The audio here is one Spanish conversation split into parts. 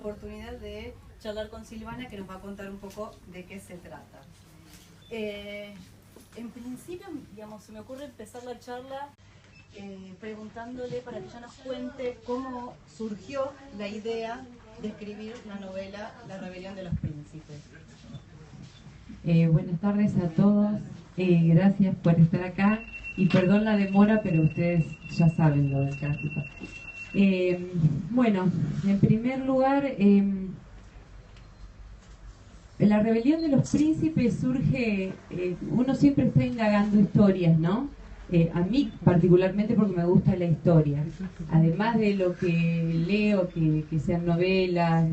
oportunidad de charlar con Silvana, que nos va a contar un poco de qué se trata. En principio, digamos, se me ocurre empezar la charla preguntándole para que ella nos cuente cómo surgió la idea de escribir la novela La rebelión de los príncipes. Buenas tardes a todos, gracias por estar acá y perdón la demora, pero ustedes ya saben lo del tráfico. Bueno, en primer lugar, la rebelión de los príncipes surge, uno siempre está indagando historias, ¿no? A mí particularmente porque me gusta la historia, además de lo que leo, que sean novelas,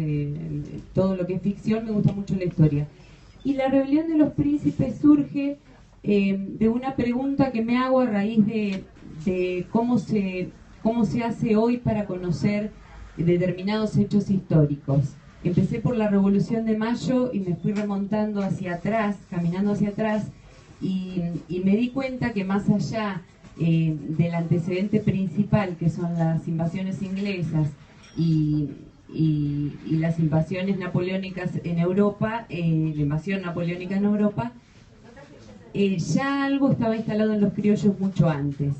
todo lo que es ficción, me gusta mucho la historia. Y la rebelión de los príncipes surge de una pregunta que me hago a raíz de cómo se hace hoy para conocer determinados hechos históricos. Empecé por la Revolución de Mayo y me fui remontando hacia atrás, caminando hacia atrás, y me di cuenta que más allá del antecedente principal, que son las invasiones inglesas y las invasiones napoleónicas en Europa, la invasión napoleónica en Europa, ya algo estaba instalado en los criollos mucho antes.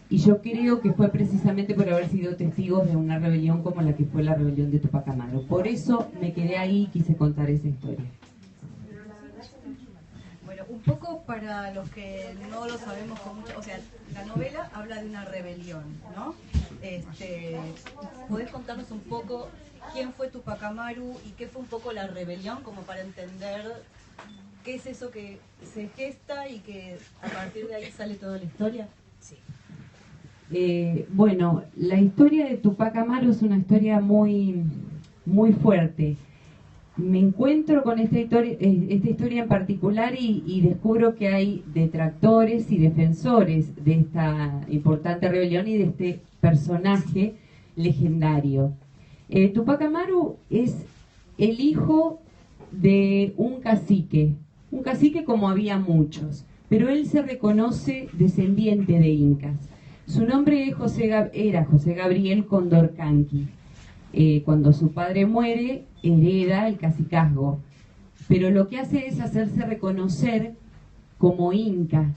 Y yo creo que fue precisamente por haber sido testigos de una rebelión como la que fue la rebelión de Tupac Amaru. Por eso me quedé ahí y quise contar esa historia. Bueno, un poco para los que no lo sabemos con mucho, o sea, la novela habla de una rebelión, ¿no? ¿Podés contarnos un poco quién fue Tupac Amaru y qué fue un poco la rebelión, como para entender qué es eso que se gesta y que a partir de ahí sale toda la historia? Sí. Bueno, la historia de Tupac Amaru es una historia muy, muy fuerte. Me encuentro con esta historia en particular y descubro que hay detractores y defensores de esta importante rebelión y de este personaje legendario. Tupac Amaru es el hijo de un cacique como había muchos, pero él se reconoce descendiente de incas. Su nombre era José Gabriel Condorcanqui. Cuando su padre muere, hereda el cacicazgo, pero lo que hace es hacerse reconocer como inca.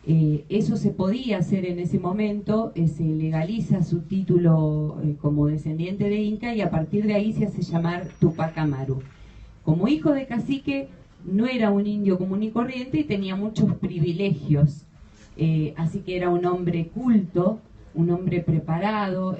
Eso se podía hacer en ese momento, se legaliza su título como descendiente de inca y a partir de ahí se hace llamar Tupac Amaru. Como hijo de cacique, no era un indio común y corriente y tenía muchos privilegios. Así que era un hombre culto, un hombre preparado.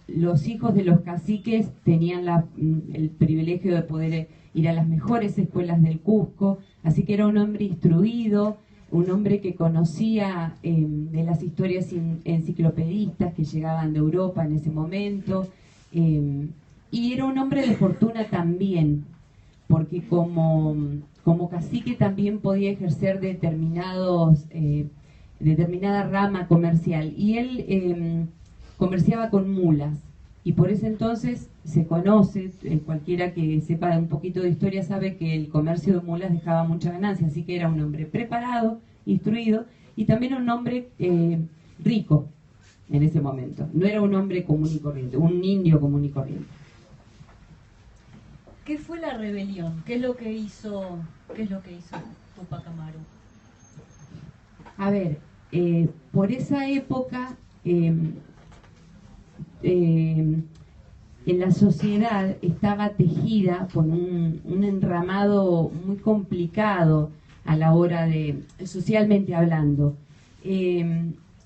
Los hijos de los caciques tenían el privilegio de poder ir a las mejores escuelas del Cusco, así que era un hombre instruido, un hombre que conocía de las historias enciclopedistas que llegaban de Europa en ese momento, y era un hombre de fortuna también, porque como cacique también podía ejercer determinada rama comercial, y él comerciaba con mulas, y por ese entonces se conoce, cualquiera que sepa un poquito de historia sabe que el comercio de mulas dejaba mucha ganancia, así que era un hombre preparado, instruido, y también un hombre rico en ese momento. No era un hombre común y corriente, un indio común y corriente. ¿Qué fue la rebelión? ¿Qué es lo que hizo Tupac Amaru? A ver, por esa época en la sociedad estaba tejida con un entramado muy complicado a la hora de, socialmente hablando.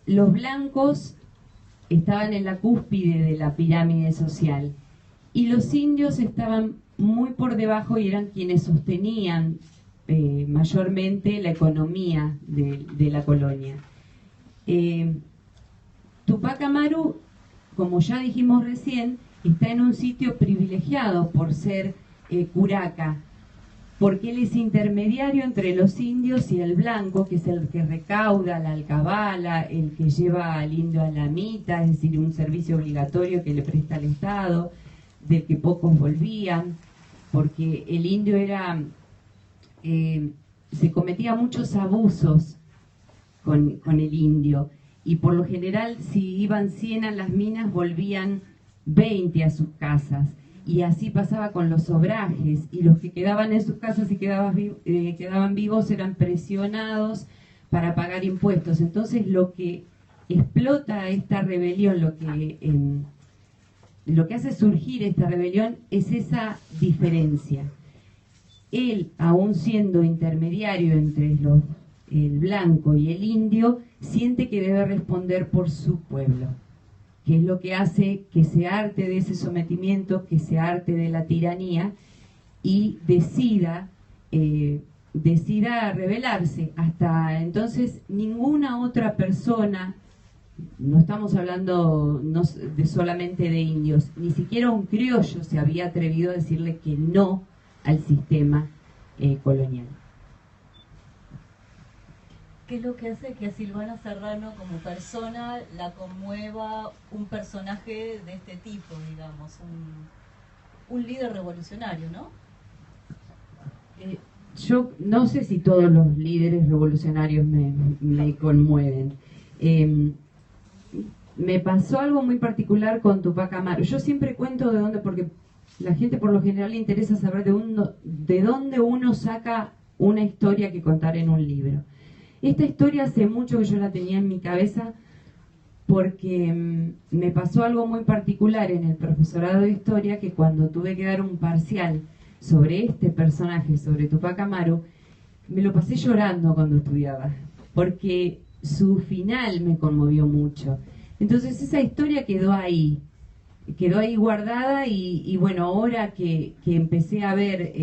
Los blancos estaban en la cúspide de la pirámide social y los indios estaban muy por debajo y eran quienes sostenían mayormente la economía de la colonia. Tupac Amaru, como ya dijimos recién, está en un sitio privilegiado por ser curaca, porque él es intermediario entre los indios y el blanco, que es el que recauda la alcabala, el que lleva al indio a la mita, es decir, un servicio obligatorio que le presta el Estado, del que pocos volvían, porque el indio era... se cometía muchos abusos con el indio, y por lo general si iban 100 a las minas volvían 20 a sus casas, y así pasaba con los obrajes, y los que quedaban en sus casas y quedaban vivos eran presionados para pagar impuestos. Entonces lo que explota esta rebelión, lo que hace surgir esta rebelión es esa diferencia. Él, aún siendo intermediario entre el blanco y el indio, siente que debe responder por su pueblo, que es lo que hace que se harte de ese sometimiento, que se harte de la tiranía y decida rebelarse. Hasta entonces ninguna otra persona, no estamos hablando solamente de indios, ni siquiera un criollo se había atrevido a decirle que no al sistema colonial. ¿Qué es lo que hace que a Silvana Serrano como persona la conmueva un personaje de este tipo, digamos, un líder revolucionario, ¿no? Yo no sé si todos los líderes revolucionarios me conmueven. Me pasó algo muy particular con Tupac Amaru. Yo siempre cuento de dónde, porque la gente por lo general le interesa saber de dónde uno saca una historia que contar en un libro. Esta historia hace mucho que yo la tenía en mi cabeza porque me pasó algo muy particular en el profesorado de historia, que cuando tuve que dar un parcial sobre este personaje, sobre Tupac Amaru, me lo pasé llorando cuando estudiaba, porque su final me conmovió mucho. Entonces esa historia quedó ahí guardada y bueno, ahora que empecé a ver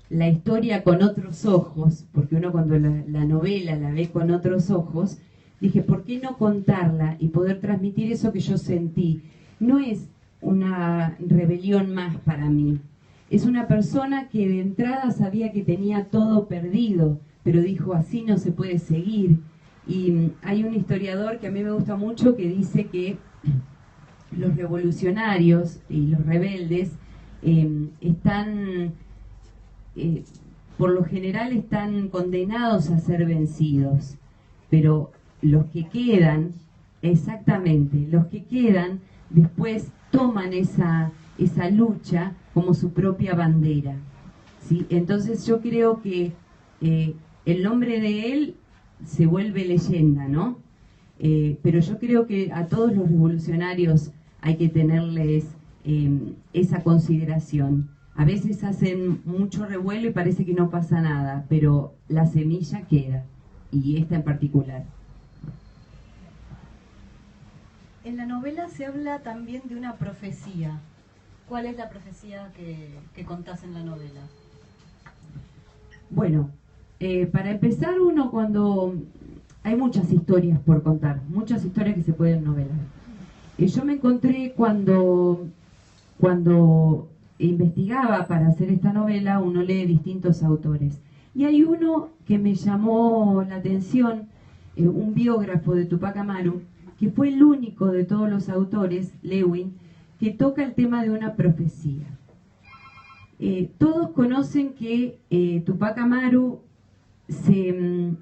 la historia con otros ojos, porque uno cuando la novela la ve con otros ojos, dije, ¿por qué no contarla y poder transmitir eso que yo sentí? No es una rebelión más para mí, es una persona que de entrada sabía que tenía todo perdido, pero dijo, así no se puede seguir. Y hay un historiador que a mí me gusta mucho que dice que los revolucionarios y los rebeldes por lo general están condenados a ser vencidos, pero los que quedan, los que quedan después toman esa lucha como su propia bandera, ¿sí? Entonces yo creo que el nombre de él se vuelve leyenda, ¿no? Pero yo creo que a todos los revolucionarios hay que tenerles esa consideración. A veces hacen mucho revuelo y parece que no pasa nada, pero la semilla queda, y esta en particular. En la novela se habla también de una profecía. ¿Cuál es la profecía que contás en la novela? Bueno, para empezar, hay muchas historias por contar, muchas historias que se pueden novelar. Yo me encontré cuando investigaba para hacer esta novela, uno lee distintos autores. Y hay uno que me llamó la atención, un biógrafo de Tupac Amaru, que fue el único de todos los autores, Lewin, que toca el tema de una profecía. Todos conocen que Tupac Amaru se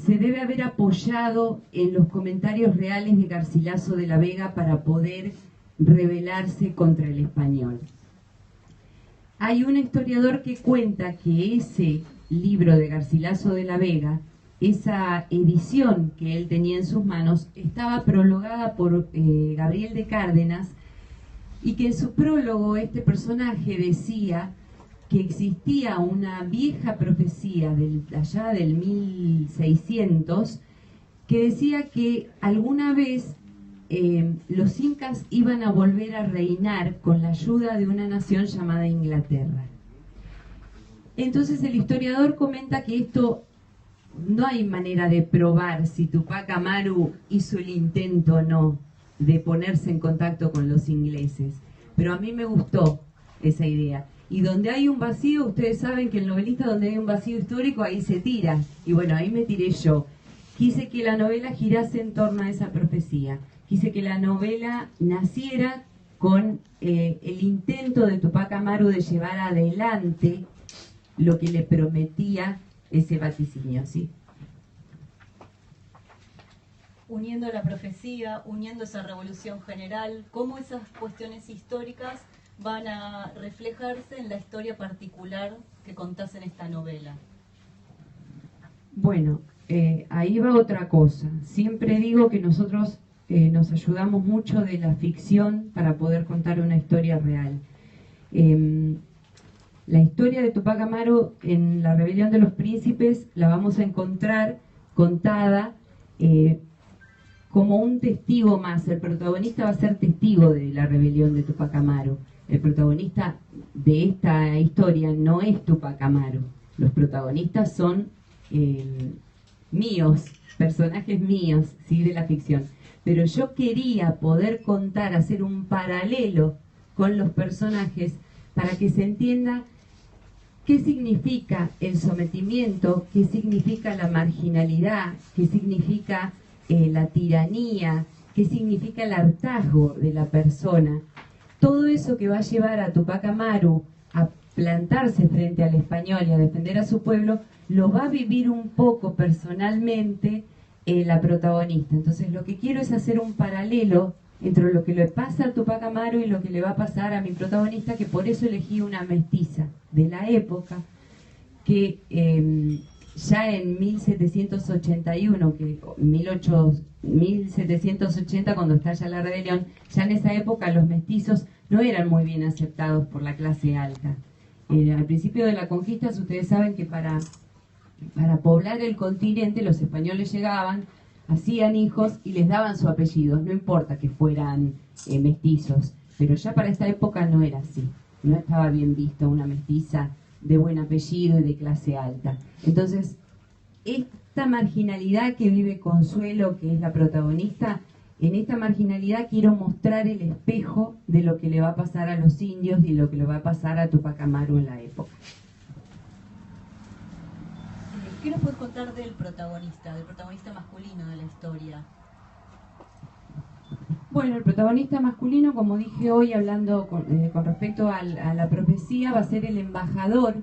debe haber apoyado en los comentarios reales de Garcilaso de la Vega para poder rebelarse contra el español. Hay un historiador que cuenta que ese libro de Garcilaso de la Vega, esa edición que él tenía en sus manos, estaba prologada por Gabriel de Cárdenas, y que en su prólogo este personaje decía que existía una vieja profecía allá del 1600 que decía que alguna vez los incas iban a volver a reinar con la ayuda de una nación llamada Inglaterra. Entonces el historiador comenta que esto no hay manera de probar si Tupac Amaru hizo el intento o no de ponerse en contacto con los ingleses, pero a mí me gustó esa idea. Y donde hay un vacío, ustedes saben que el novelista, donde hay un vacío histórico, ahí se tira. Y bueno, ahí me tiré yo. Quise que la novela girase en torno a esa profecía. Quise que la novela naciera con el intento de Tupac Amaru de llevar adelante lo que le prometía ese vaticinio, ¿sí? uniendo la profecía, uniendo esa revolución general, cómo esas cuestiones históricas van a reflejarse en la historia particular que contás en esta novela. Bueno, ahí va otra cosa. Siempre digo que nosotros nos ayudamos mucho de la ficción para poder contar una historia real. La historia de Tupac Amaru en La Rebelión de los Príncipes la vamos a encontrar contada como un testigo más. El protagonista va a ser testigo de la rebelión de Tupac Amaru. El protagonista de esta historia no es Tupac Amaru. Los protagonistas son míos, personajes míos, ¿sí? De la ficción. Pero yo quería poder contar, hacer un paralelo con los personajes para que se entienda qué significa el sometimiento, qué significa la marginalidad, qué significa la tiranía, qué significa el hartazgo de la persona. Todo eso que va a llevar a Tupac Amaru a plantarse frente al español y a defender a su pueblo, lo va a vivir un poco personalmente la protagonista. Entonces lo que quiero es hacer un paralelo entre lo que le pasa a Tupac Amaru y lo que le va a pasar a mi protagonista, que por eso elegí una mestiza de la época, que ya en 1781, 1780, cuando estalla la rebelión, ya en esa época los mestizos no eran muy bien aceptados por la clase alta. Al principio de la conquista, ustedes saben que para poblar el continente, los españoles llegaban, hacían hijos y les daban su apellido, no importa que fueran mestizos, pero ya para esta época no era así, no estaba bien visto una mestiza de buen apellido y de clase alta. Entonces, esta marginalidad que vive Consuelo, que es la protagonista, en esta marginalidad quiero mostrar el espejo de lo que le va a pasar a los indios y lo que le va a pasar a Tupac Amaru en la época. ¿Qué nos puedes contar del protagonista masculino de la historia? Bueno, el protagonista masculino, como dije hoy, hablando con respecto a la profecía, va a ser el embajador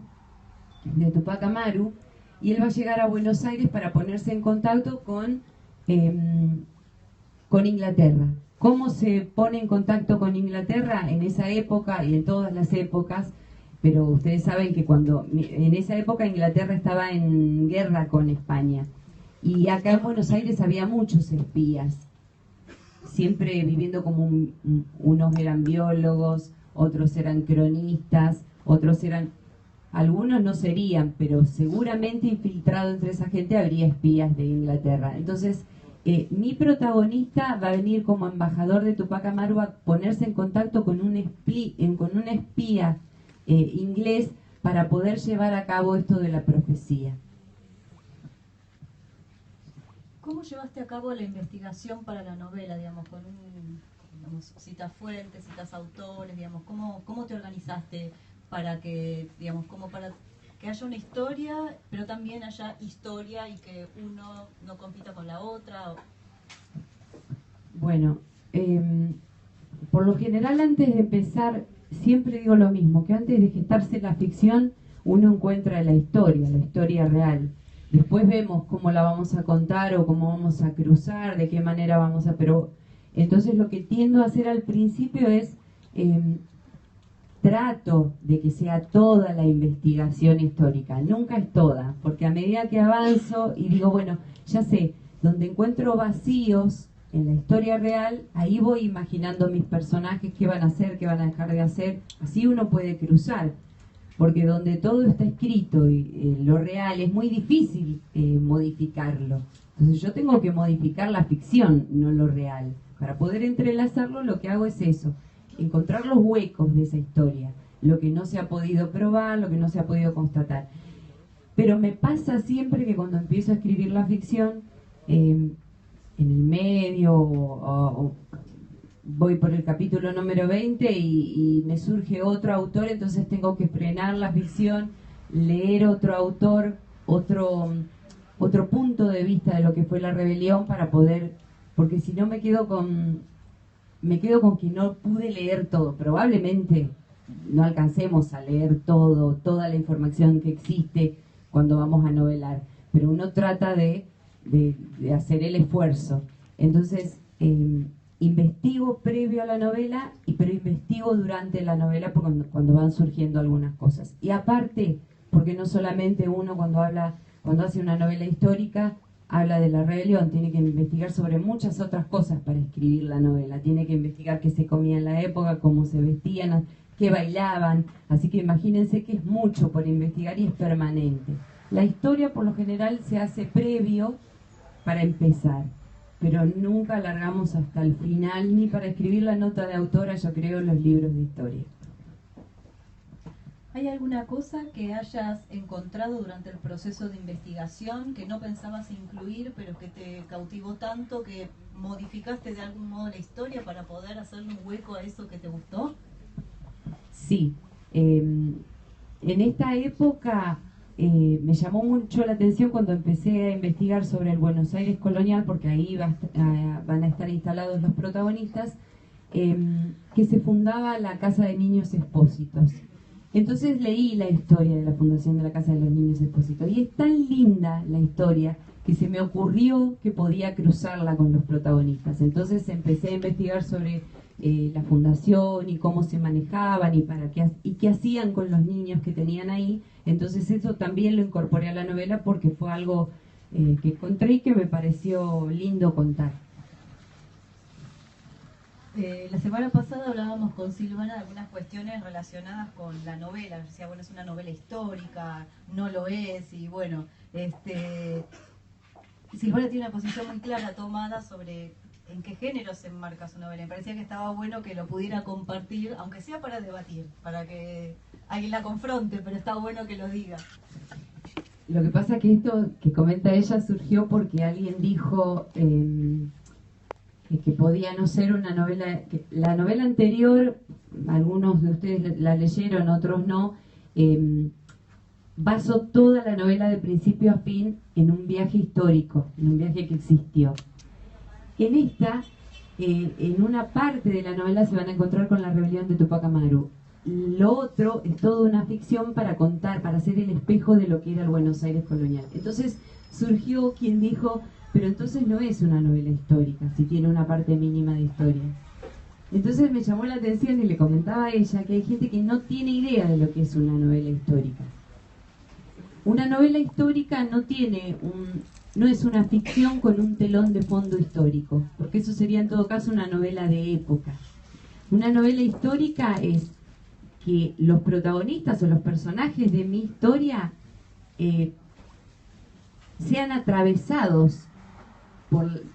de Tupac Amaru, y él va a llegar a Buenos Aires para ponerse en contacto con Inglaterra. ¿Cómo se pone en contacto con Inglaterra en esa época y en todas las épocas? Pero ustedes saben que en esa época Inglaterra estaba en guerra con España. Y acá en Buenos Aires había muchos espías, siempre viviendo como unos eran biólogos, otros eran cronistas, algunos no serían, pero seguramente infiltrado entre esa gente habría espías de Inglaterra. Entonces, mi protagonista va a venir como embajador de Tupac Amaru a ponerse en contacto con un espía inglés para poder llevar a cabo esto de la profecía. ¿Cómo llevaste a cabo la investigación para la novela, digamos, citas fuentes, citas autores, digamos, cómo te organizaste para que, digamos, para que haya una historia, pero también haya historia y que uno no compita con la otra? Bueno, por lo general antes de empezar, siempre digo lo mismo, que antes de gestarse la ficción, uno encuentra la historia real. Después vemos cómo la vamos a contar o cómo vamos a cruzar, de qué manera vamos a... Pero entonces lo que tiendo a hacer al principio es trato de que sea toda la investigación histórica. Nunca es toda, porque a medida que avanzo y digo, bueno, ya sé, donde encuentro vacíos en la historia real, ahí voy imaginando mis personajes, qué van a hacer, qué van a dejar de hacer. Así uno puede cruzar. Porque donde todo está escrito y lo real es muy difícil modificarlo. Entonces yo tengo que modificar la ficción, no lo real. Para poder entrelazarlo, lo que hago es eso, encontrar los huecos de esa historia, lo que no se ha podido probar, lo que no se ha podido constatar. Pero me pasa siempre que cuando empiezo a escribir la ficción, en el medio o voy por el capítulo número 20 y me surge otro autor, entonces tengo que frenar la ficción, leer otro autor, otro punto de vista de lo que fue la rebelión para poder, porque si no me quedo con que no pude leer todo. Probablemente no alcancemos a leer toda la información que existe cuando vamos a novelar, pero uno trata de hacer el esfuerzo. Entonces, investigo previo a la novela, pero investigo durante la novela cuando van surgiendo algunas cosas. Y aparte, porque no solamente uno cuando hace una novela histórica, habla de la rebelión, tiene que investigar sobre muchas otras cosas para escribir la novela. Tiene que investigar qué se comía en la época, cómo se vestían, qué bailaban. Así que imagínense que es mucho por investigar y es permanente. La historia por lo general se hace previo para empezar, pero nunca alargamos hasta el final, ni para escribir la nota de autora, yo creo, los libros de historia. ¿Hay alguna cosa que hayas encontrado durante el proceso de investigación que no pensabas incluir, pero que te cautivó tanto que modificaste de algún modo la historia para poder hacerle un hueco a eso que te gustó? Sí. En esta época me llamó mucho la atención cuando empecé a investigar sobre el Buenos Aires colonial, porque ahí van a estar instalados los protagonistas, que se fundaba la Casa de Niños Expósitos. Entonces leí la historia de la fundación de la Casa de los Niños Expósitos y es tan linda la historia que se me ocurrió que podía cruzarla con los protagonistas. Entonces empecé a investigar sobre la fundación y cómo se manejaban y qué hacían con los niños que tenían ahí. Entonces eso también lo incorporé a la novela porque fue algo que encontré y que me pareció lindo contar. La semana pasada hablábamos con Silvana de algunas cuestiones relacionadas con la novela. Decía, bueno, es una novela histórica, no lo es, y bueno, Silvana tiene una posición muy clara tomada sobre en qué género se enmarca su novela. Me parecía que estaba bueno que lo pudiera compartir, aunque sea para debatir, para que alguien la confronte, pero está bueno que lo diga. Lo que pasa es que esto que comenta ella surgió porque alguien dijo que podía no ser una novela, que la novela anterior, algunos de ustedes la leyeron, otros no, basó toda la novela de principio a fin en un viaje histórico, en un viaje que existió. En esta, en una parte de la novela se van a encontrar con la rebelión de Tupac Amaru. Lo otro es toda una ficción para contar, para ser el espejo de lo que era el Buenos Aires colonial. Entonces surgió quien dijo, pero entonces no es una novela histórica, si tiene una parte mínima de historia. Entonces me llamó la atención y le comentaba a ella que hay gente que no tiene idea de lo que es una novela histórica. Una novela histórica no es una ficción con un telón de fondo histórico, porque eso sería en todo caso una novela de época. Una novela histórica es que los protagonistas o los personajes de mi historia sean atravesados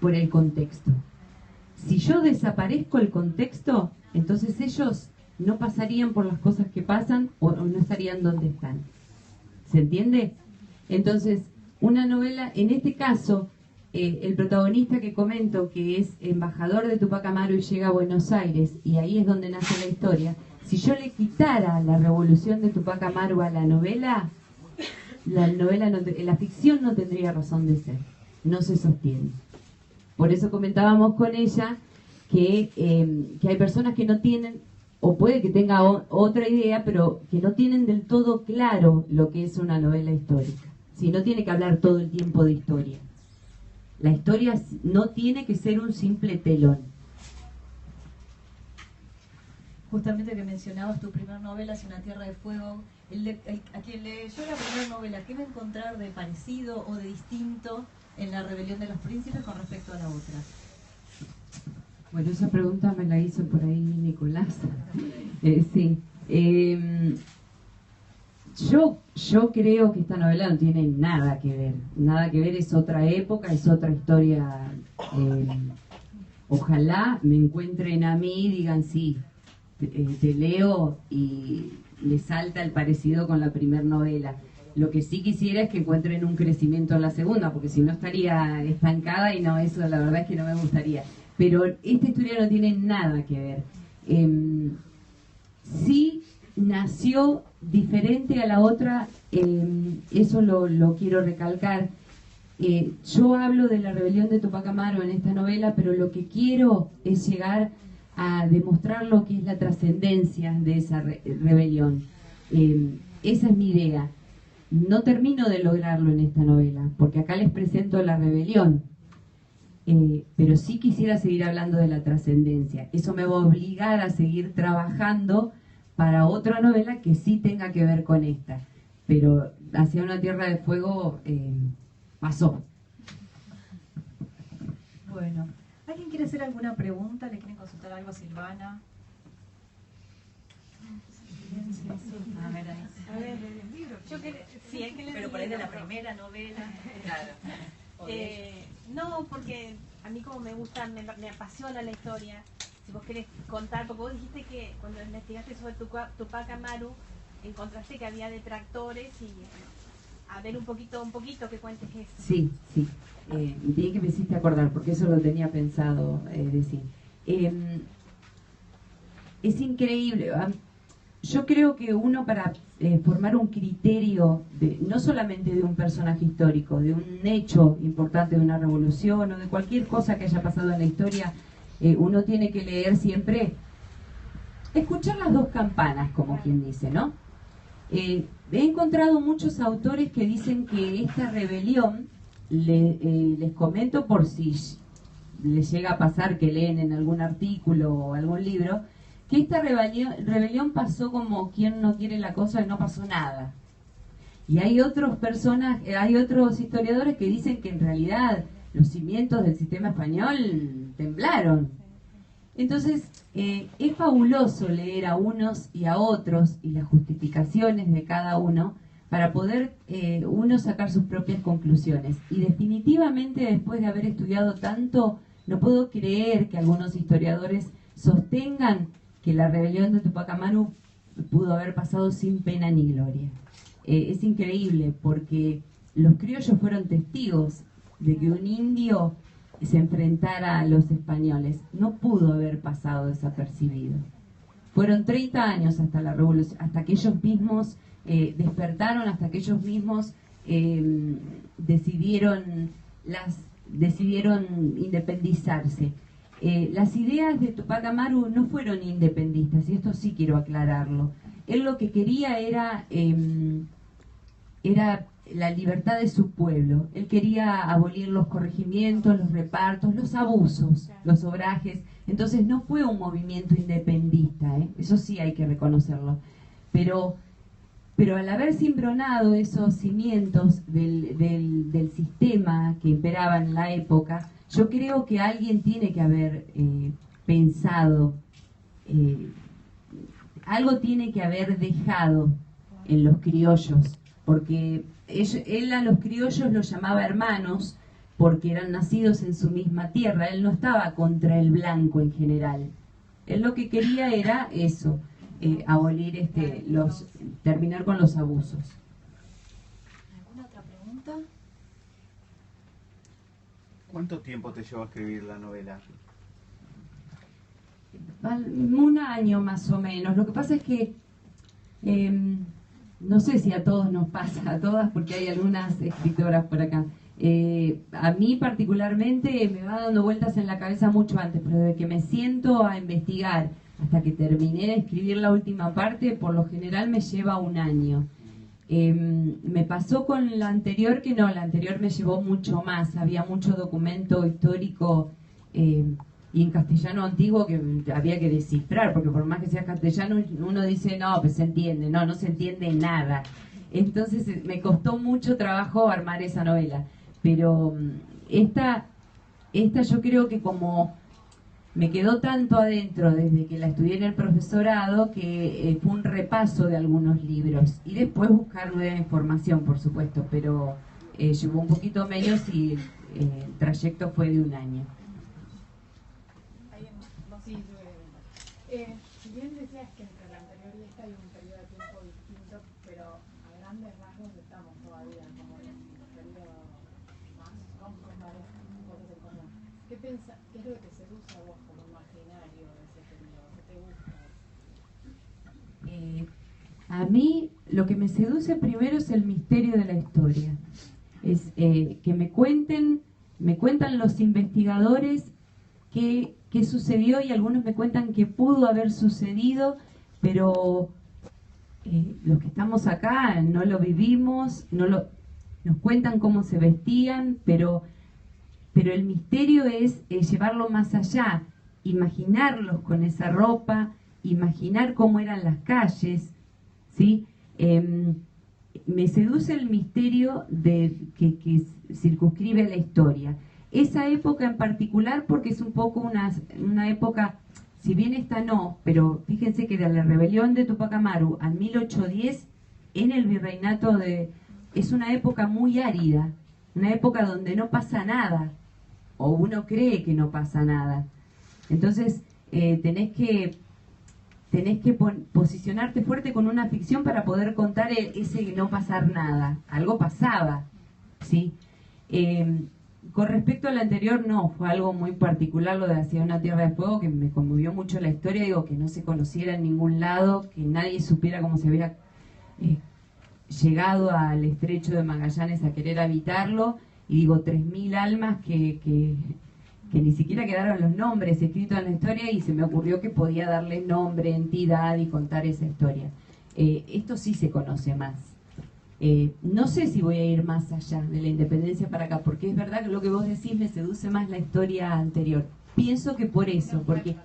por el contexto. Si yo desaparezco el contexto, entonces ellos no pasarían por las cosas que pasan o no estarían donde están. ¿Se entiende? Entonces, una novela, en este caso, el protagonista que comento, que es embajador de Tupac Amaru y llega a Buenos Aires, y ahí es donde nace la historia, si yo le quitara la revolución de Tupac Amaru a la novela la ficción no tendría razón de ser, no se sostiene. Por eso comentábamos con ella que hay personas que no tienen, o puede que tenga otra idea, pero que no tienen del todo claro lo que es una novela histórica. Si no tiene que hablar todo el tiempo de historia. La historia no tiene que ser un simple telón. Justamente que mencionabas tu primera novela, Es una tierra de fuego. A quien leyó la primera novela, ¿qué va a encontrar de parecido o de distinto en La rebelión de los príncipes con respecto a la otra? Bueno, esa pregunta me la hizo por ahí Nicolás. Sí. Yo creo que esta novela no tiene nada que ver. Nada que ver, es otra época, es otra historia. Ojalá me encuentren a mí y digan sí, te leo y le salta el parecido con la primera novela. Lo que sí quisiera es que encuentren un crecimiento en la segunda, porque si no estaría estancada y no, eso la verdad es que no me gustaría. Pero esta historia no tiene nada que ver. Sí nació diferente a la otra, eso lo quiero recalcar. Yo hablo de la rebelión de Tupac Amaru en esta novela, pero lo que quiero es llegar a demostrar lo que es la trascendencia de esa rebelión. Esa es mi idea. No termino de lograrlo en esta novela, porque acá les presento la rebelión, pero sí quisiera seguir hablando de la trascendencia. Eso me va a obligar a seguir trabajando para otra novela que sí tenga que ver con esta. Pero Hacia una tierra de fuego pasó. Bueno, ¿alguien quiere hacer alguna pregunta? ¿Le quieren consultar algo a Silvana? A ver, ahí. A ver, yo que, sí, es que le Pero por ahí de la primera novela. Claro. No, porque a mí como me gusta, me apasiona la historia. Si vos querés contar, porque vos dijiste que cuando investigaste sobre Tupac Amaru, encontraste que había detractores y a ver un poquito que cuentes eso. Sí, sí. Bien que me hiciste acordar, porque eso lo tenía pensado decir. Es increíble. Yo creo que uno para formar un criterio, no solamente de un personaje histórico, de un hecho importante de una revolución o de cualquier cosa que haya pasado en la historia, uno tiene que leer siempre, escuchar las dos campanas, como quien dice, ¿no? He encontrado muchos autores que dicen que esta rebelión, les comento por si les llega a pasar que leen en algún artículo o algún libro, que esta rebelión pasó como quien no quiere la cosa y no pasó nada. Y hay hay otros historiadores que dicen que en realidad los cimientos del sistema español temblaron. Entonces, es fabuloso leer a unos y a otros y las justificaciones de cada uno para poder uno sacar sus propias conclusiones. Y definitivamente, después de haber estudiado tanto, no puedo creer que algunos historiadores sostengan que la rebelión de Tupac Amaru pudo haber pasado sin pena ni gloria. Es increíble porque los criollos fueron testigos de que un indio se enfrentara a los españoles. No pudo haber pasado desapercibido. Fueron 30 años hasta la revolución, hasta que ellos mismos despertaron, hasta que ellos mismos decidieron independizarse. Las ideas de Tupac Amaru no fueron independistas, y esto sí quiero aclararlo. Él lo que quería era la libertad de su pueblo. Él quería abolir los corregimientos, los repartos, los abusos, los obrajes. Entonces no fue un movimiento independista, eso sí hay que reconocerlo. Pero al haber cimbronado esos cimientos del sistema que imperaba en la época, yo creo que alguien tiene que haber pensado, algo tiene que haber dejado en los criollos, porque él a los criollos los llamaba hermanos porque eran nacidos en su misma tierra. Él no estaba contra el blanco en general. Él lo que quería era eso, abolir terminar con los abusos. ¿Alguna otra pregunta? ¿Cuánto tiempo te llevó a escribir la novela? Un año más o menos. Lo que pasa es que no sé si a todos nos pasa, a todas, porque hay algunas escritoras por acá. A mí particularmente me va dando vueltas en la cabeza mucho antes, pero desde que me siento a investigar hasta que terminé de escribir la última parte, por lo general me lleva un año. Me pasó con la anterior que no, la anterior me llevó mucho más, había mucho documento histórico y en castellano antiguo que había que descifrar, porque por más que sea castellano uno dice, no, pues se entiende, no se entiende nada. Entonces me costó mucho trabajo armar esa novela, pero esta yo creo que como me quedó tanto adentro desde que la estudié en el profesorado que fue un repaso de algunos libros y después buscar nueva información, por supuesto, pero llevó un poquito menos y el trayecto fue de un año. Si bien decías que entre la anterior y esta hay un periodo de tiempo distinto, pero a grandes rasgos estamos todavía como en un periodo más con varias cosas en común. ¿Qué es lo que te seduce a vos como imaginario de ese periodo? ¿Qué te gusta? A mí lo que me seduce primero es el misterio de la historia. Es que me cuentan los investigadores qué sucedió, y algunos me cuentan que pudo haber sucedido, pero los que estamos acá no lo vivimos, nos cuentan cómo se vestían, pero pero el misterio es llevarlo más allá, imaginarlos con esa ropa, imaginar cómo eran las calles, ¿sí? Me seduce el misterio que circunscribe la historia. Esa época en particular porque es un poco una época, si bien esta no, pero fíjense que de la rebelión de Tupac Amaru al 1810 en el virreinato es una época muy árida, una época donde no pasa nada, o uno cree que no pasa nada. Entonces tenés que posicionarte fuerte con una ficción para poder contar ese no pasar nada. Algo pasaba, ¿sí? Con respecto al anterior, no, fue algo muy particular lo de Hacia una tierra de fuego, que me conmovió mucho la historia, digo, que no se conociera en ningún lado, que nadie supiera cómo se había llegado al estrecho de Magallanes a querer habitarlo, y digo, 3.000 almas que ni siquiera quedaron los nombres escritos en la historia, y se me ocurrió que podía darle nombre, entidad y contar esa historia. Esto sí se conoce más. No sé si voy a ir más allá de la independencia para acá, porque es verdad que lo que vos decís me seduce más la historia anterior. Pienso que por eso, porque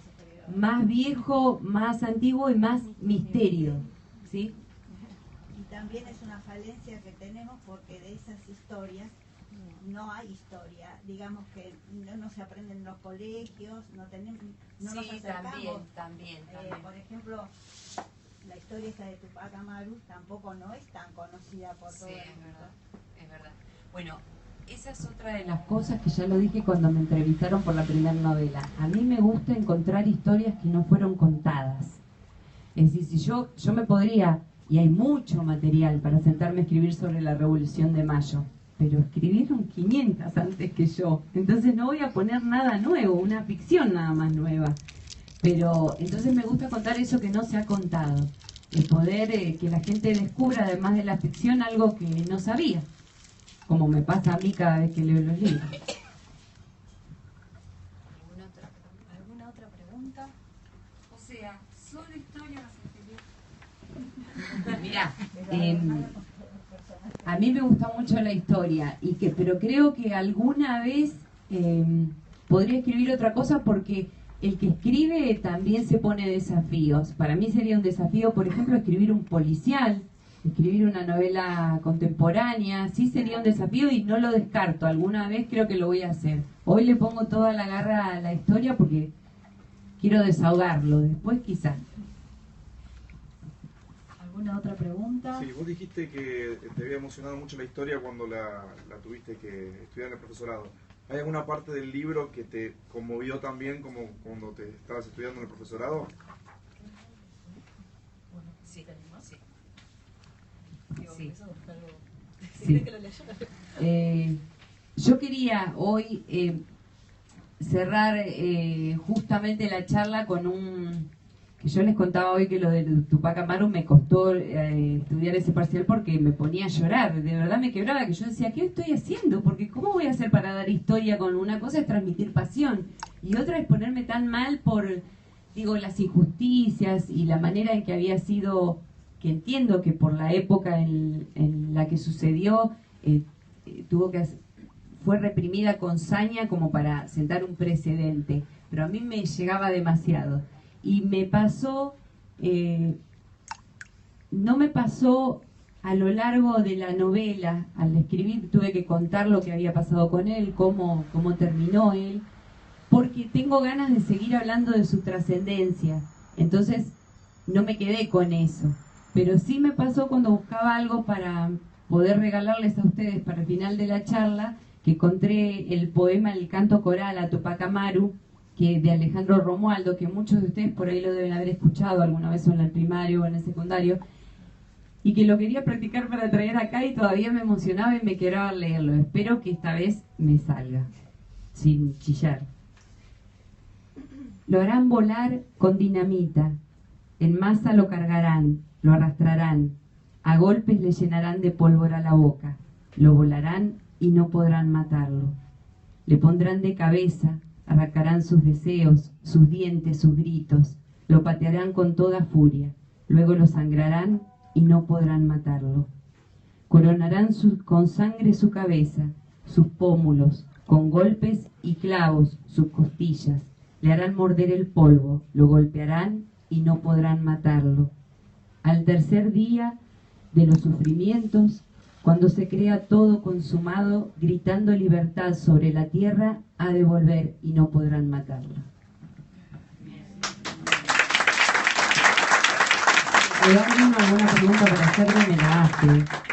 más viejo, más antiguo y más misterio, ¿sí? Y también es una falencia que tenemos porque de esas historias no hay historia, digamos que no se aprenden en los colegios, no nos acercamos. También. Por ejemplo, la historia esta de Tupac Amaru tampoco no es tan conocida por todo el mundo. Es verdad. Bueno, esa es otra de las cosas que ya lo dije cuando me entrevistaron por la primera novela. A mí me gusta encontrar historias que no fueron contadas. Es decir, si yo me podría, y hay mucho material para sentarme a escribir sobre la Revolución de Mayo, pero escribieron 500 antes que yo, entonces no voy a poner nada nuevo, una ficción nada más nueva. Pero entonces me gusta contar eso que no se ha contado, el poder que la gente descubra, además de la ficción, algo que no sabía, como me pasa a mí cada vez que leo los libros. ¿Alguna otra pregunta? O sea, solo historias. Mirá, a mí me gusta mucho la historia, pero creo que alguna vez podría escribir otra cosa, porque el que escribe también se pone desafíos. Para mí sería un desafío, por ejemplo, escribir un policial, escribir una novela contemporánea. Sí sería un desafío y no lo descarto. Alguna vez creo que lo voy a hacer. Hoy le pongo toda la garra a la historia porque quiero desahogarlo. Después quizás. ¿Alguna otra pregunta? Sí, vos dijiste que te había emocionado mucho la historia cuando la tuviste que estudiar en el profesorado. ¿Hay alguna parte del libro que te conmovió también como cuando te estabas estudiando en el profesorado? Sí. Sí. Yo quería hoy cerrar justamente la charla con que yo les contaba hoy que lo de Tupac Amaru me costó estudiar ese parcial porque me ponía a llorar, de verdad me quebraba, que yo decía, ¿qué estoy haciendo? Porque ¿cómo voy a hacer para dar historia con una cosa es transmitir pasión y otra es ponerme tan mal por, las injusticias y la manera en que había sido, que entiendo que por la época en la que sucedió, fue reprimida con saña como para sentar un precedente, pero a mí me llegaba demasiado. Y me pasó, no me pasó a lo largo de la novela, al escribir tuve que contar lo que había pasado con él, cómo terminó él, porque tengo ganas de seguir hablando de su trascendencia, entonces no me quedé con eso, pero sí me pasó cuando buscaba algo para poder regalarles a ustedes para el final de la charla, que encontré el poema El canto coral a Tupac Amaru, que de Alejandro Romualdo, que muchos de ustedes por ahí lo deben haber escuchado alguna vez en el primario o en el secundario, y que lo quería practicar para traer acá y todavía me emocionaba y me quedaba leerlo. Espero que esta vez me salga, sin chillar. Lo harán volar con dinamita, en masa lo cargarán, lo arrastrarán, a golpes le llenarán de pólvora la boca, lo volarán y no podrán matarlo. Le pondrán de cabeza, arrancarán sus deseos, sus dientes, sus gritos, lo patearán con toda furia, luego lo sangrarán y no podrán matarlo. Coronarán con sangre su cabeza, sus pómulos, con golpes y clavos sus costillas, le harán morder el polvo, lo golpearán y no podrán matarlo. Al tercer día de los sufrimientos, cuando se crea todo consumado, gritando libertad sobre la tierra, ha de volver y no podrán matarlo. Si alguien alguna pregunta para hacerme, me la hace.